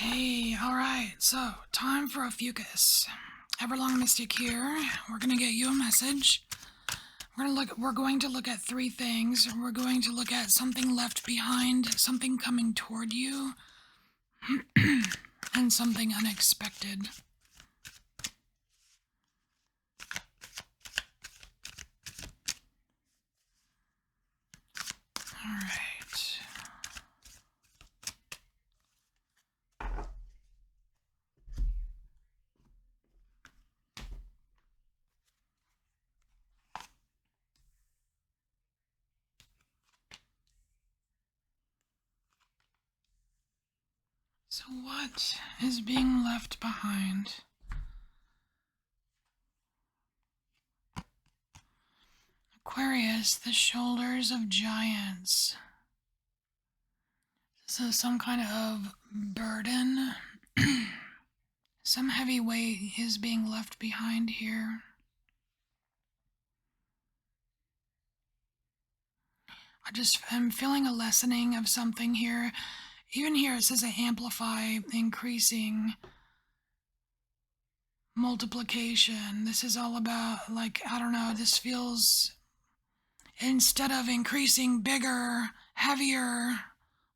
Hey, alright, so time for Ophiuchus. EverlongMystic here. We're gonna get you a message. We're going to look at three things. We're going to look at something left behind, something coming toward you, and something unexpected. Alright. So what is being left behind? Aquarius, the shoulders of giants. So some kind of burden, some heavy weight is being left behind here. I'm feeling a lessening of something here. Even here it says amplify, increasing, multiplication. This is all about, like, I don't know, this feels, instead of increasing bigger, heavier,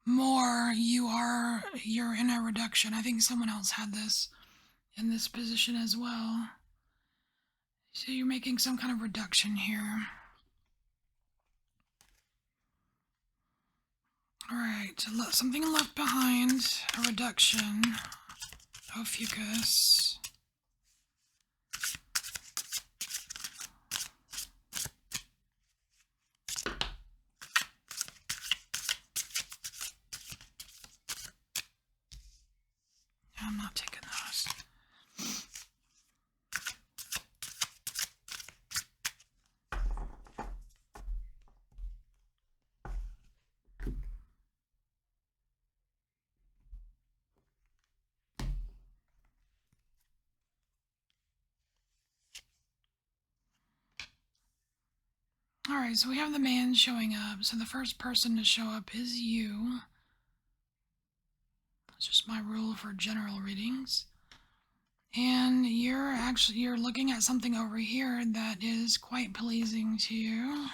more, you're in a reduction. I think someone else had this in this position as well. So you're making some kind of reduction here. Alright, something left behind, a reduction. Ophiuchus. I'm not taking those. Alright, so we have the man showing up. So the first person to show up is you. That's just my rule for general readings. And you're looking at something over here that is quite pleasing to you.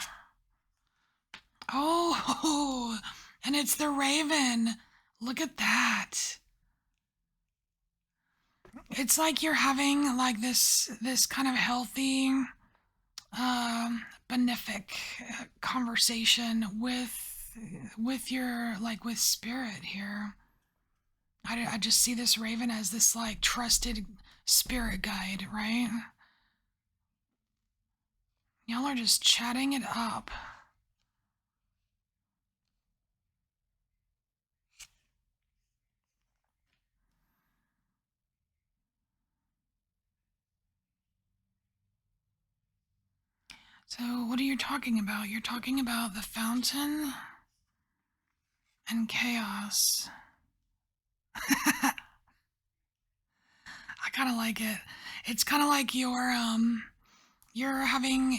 Oh, and it's the raven. Look at that. It's like you're having like this kind of healthy, benefic conversation with your, like, with spirit here. I just see this raven as this like trusted spirit guide, right? Y'all are just chatting it up. So what are you talking about? You're talking about the fountain and chaos. I kind of like it. It's kind of like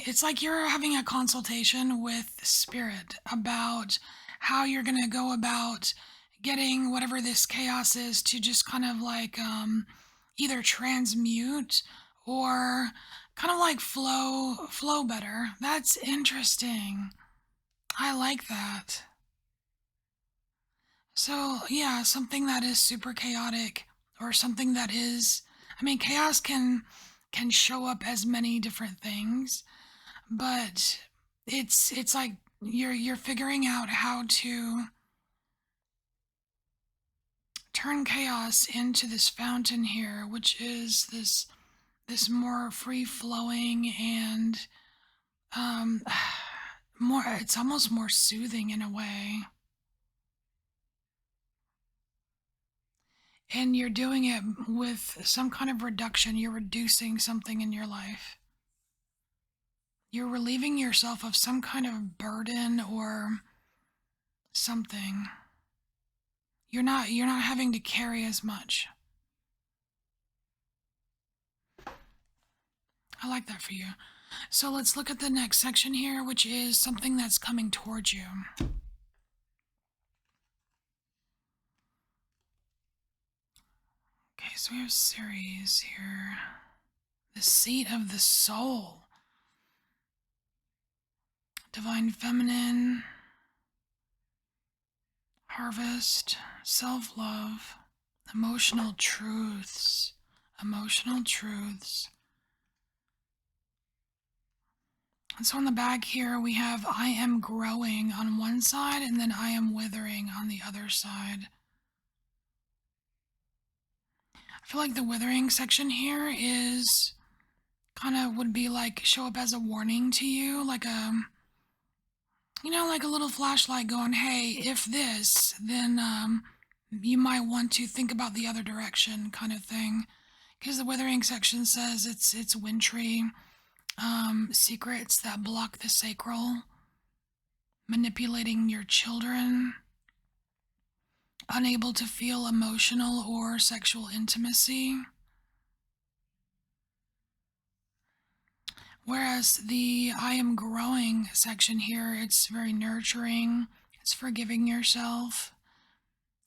it's like you're having a consultation with spirit about how you're going to go about getting whatever this chaos is to just kind of like either transmute or kind of like flow better. That's interesting. I like that. So yeah, something that is super chaotic, or something that is, I mean, chaos can show up as many different things, but it's like you're figuring out how to turn chaos into this fountain here, which is this more free flowing and more, it's almost more soothing in a way. And you're doing it with some kind of reduction. You're reducing something in your life. You're relieving yourself of some kind of burden or something. You're not having to carry as much. I like that for you. So let's look at the next section here, which is something that's coming towards you. So we have Ceres here. The seat of the soul. Divine feminine. Harvest. Self-love. Emotional truths. Emotional truths. And so on the back here, we have I am growing on one side, and then I am withering on the other side. I feel like the withering section here is kind of would be like show up as a warning to you, like like a little flashlight going, hey, if this, then you might want to think about the other direction kind of thing. Because the withering section says it's wintry, secrets that block the sacral, manipulating your children, unable to feel emotional or sexual intimacy. Whereas the I am growing section here, it's very nurturing, it's forgiving yourself.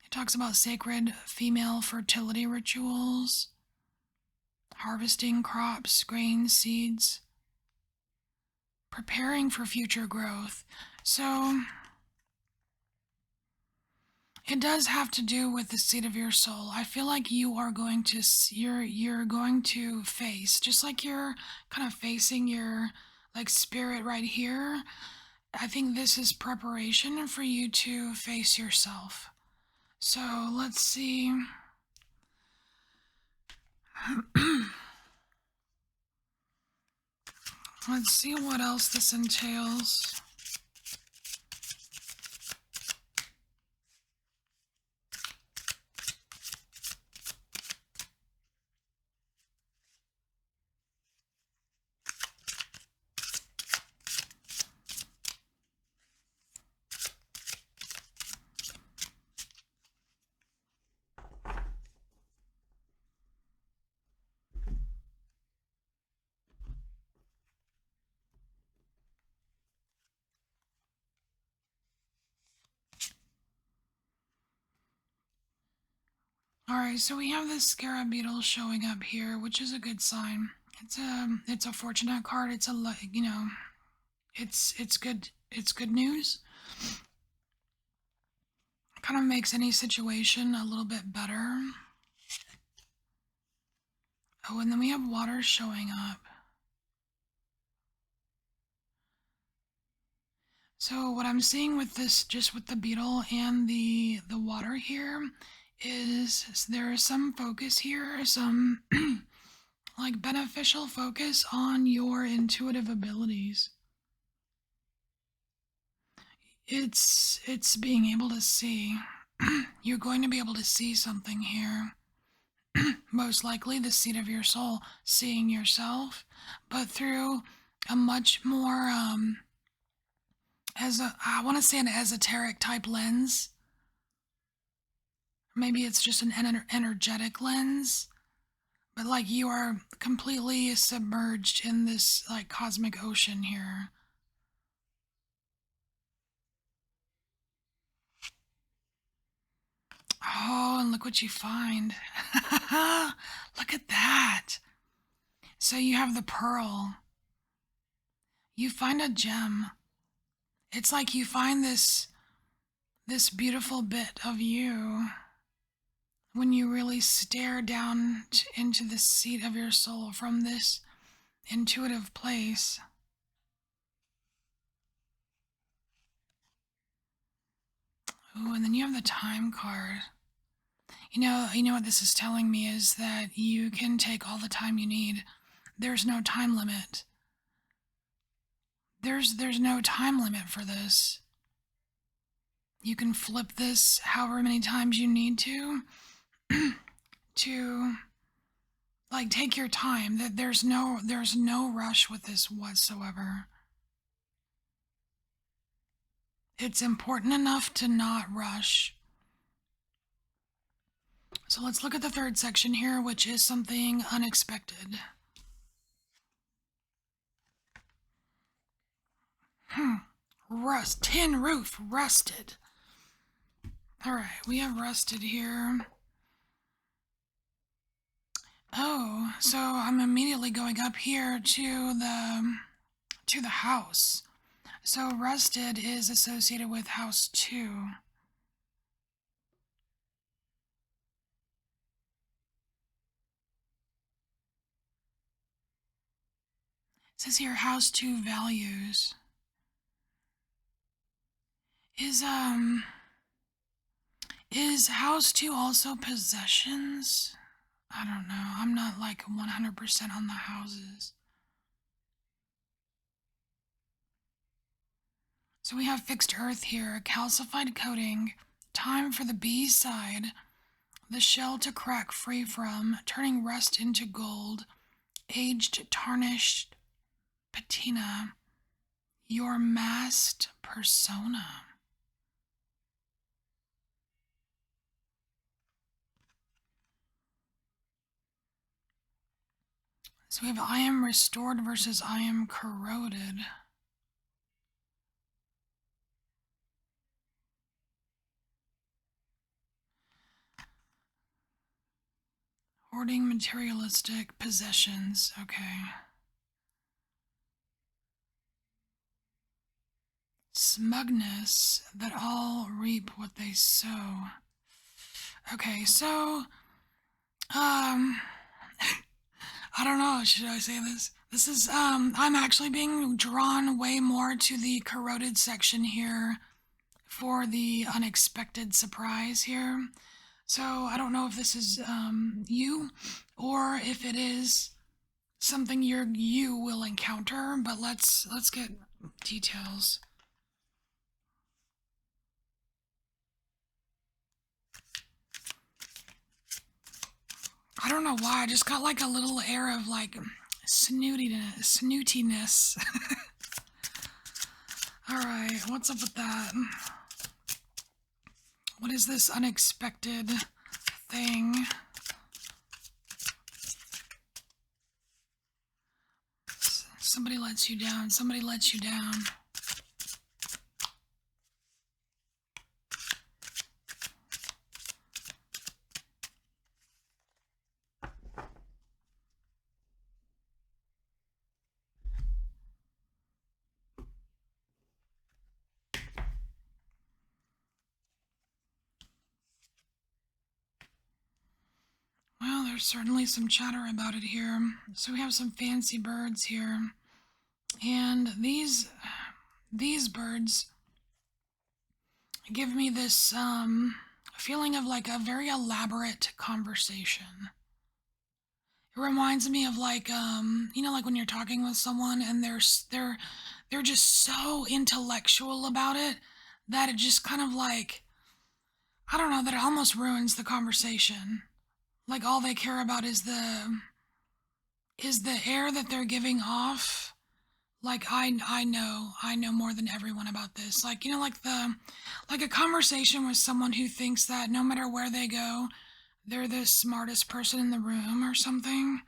It talks about sacred female fertility rituals, harvesting crops, grains, seeds, preparing for future growth. So it does have to do with the seat of your soul. I feel like you are going to you're going to face, just like you're kind of facing your like spirit right here. I think this is preparation for you to face yourself. So let's see. Let's see what else this entails. Alright, so we have this scarab beetle showing up here, which is a good sign. It's a fortunate card. It's it's good news. It kind of makes any situation a little bit better. Oh, and then we have water showing up. So what I'm seeing with this, just with the beetle and the water here, is there is some focus here, some like beneficial focus on your intuitive abilities. It's being able to see. You're going to be able to see something here. Most likely the seat of your soul, seeing yourself, but through a much more I want to say an esoteric type lens. Maybe it's just an energetic lens, but like you are completely submerged in this like cosmic ocean here. Oh, and look what you find. Look at that. So you have the pearl. You find a gem. It's like you find this beautiful bit of you when you really stare down into the seat of your soul from this intuitive place. Oh, and then you have the time card. You know what this is telling me is that you can take all the time you need. There's no time limit. There's no time limit for this. You can flip this however many times you need to to like take your time. That there's no rush with this whatsoever. It's important enough to not rush. So let's look at the third section here, which is something unexpected. Tin roof, rusted. Alright, we have rusted here. Oh, so I'm immediately going up here to the house. So rested is associated with house 2. It says here house 2 values. Is is house 2 also possessions? I don't know. I'm not like 100% on the houses. So we have fixed earth here, calcified coating, time for the B side, the shell to crack free from, turning rust into gold, aged, tarnished patina, your masked persona. So we have I am restored versus I am corroded. Hoarding materialistic possessions. Okay. Smugness that all reap what they sow. Okay, so um I don't know, should I say this? This is I'm actually being drawn way more to the corroded section here for the unexpected surprise here. So I don't know if this is you or if it is something you will encounter, but let's get details. I don't know why, I just got like a little air of like snootiness. Alright, what's up with that? What is this unexpected thing? Somebody lets you down. Somebody lets you down. Well, there's certainly some chatter about it here. So we have some fancy birds here. And these birds give me this feeling of like a very elaborate conversation. It reminds me of like like when you're talking with someone and they're just so intellectual about it that it just kind of like, I don't know, that it almost ruins the conversation. Like all they care about is the air that they're giving off. Like I know more than everyone about this. Like like a conversation with someone who thinks that no matter where they go, they're the smartest person in the room or something.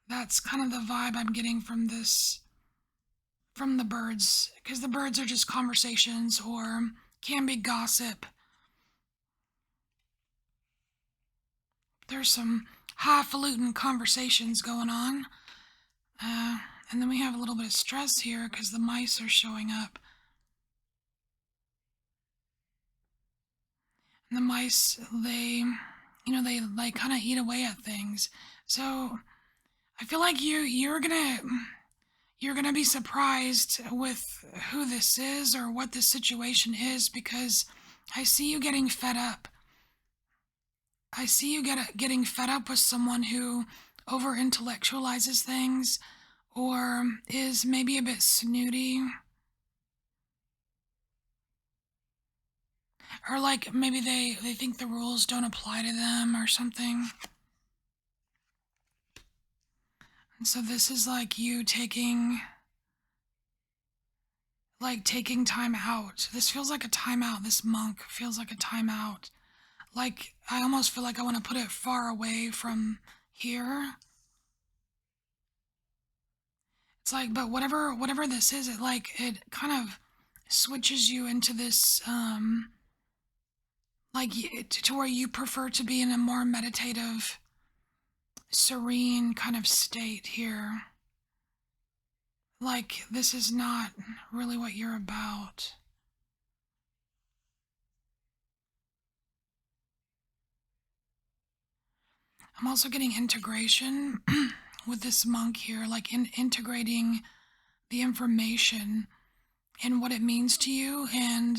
That's kind of the vibe I'm getting from the birds, because the birds are just conversations or can be gossip. There's some highfalutin conversations going on. And then we have a little bit of stress here because the mice are showing up. And the mice, they kind of eat away at things. So I feel like you're gonna be surprised with who this is or what this situation is, because I see you getting fed up. I see you getting fed up with someone who over intellectualizes things or is maybe a bit snooty, or like maybe they think the rules don't apply to them or something. And so this is like you taking time out. This feels like a timeout. This monk feels like a timeout. Like I almost feel like I want to put it far away from here. It's like, but whatever this is, it kind of switches you into this to where you prefer to be in a more meditative serene kind of state here. Like this is not really what you're about. I'm also getting integration with this monk here, like in integrating the information and what it means to you. And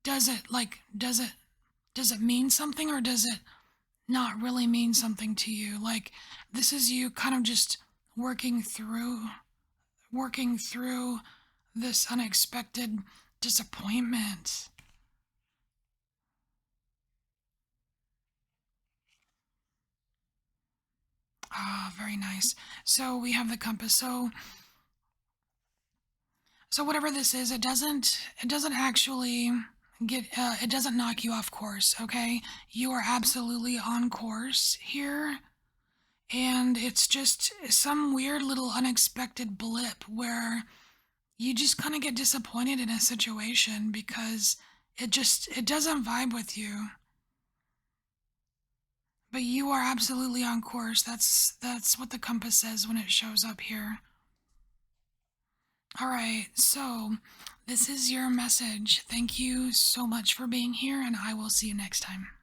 does it mean something, or does it not really mean something to you? Like this is you kind of just working through working through this unexpected disappointment. Ah, very nice. So we have the compass. So whatever this is, it doesn't actually it doesn't knock you off course, okay? You are absolutely on course here, and it's just some weird little unexpected blip where you just kind of get disappointed in a situation because it doesn't vibe with you. But you are absolutely on course. That's what the compass says when it shows up here. All right. So, this is your message. Thank you so much for being here, and I will see you next time.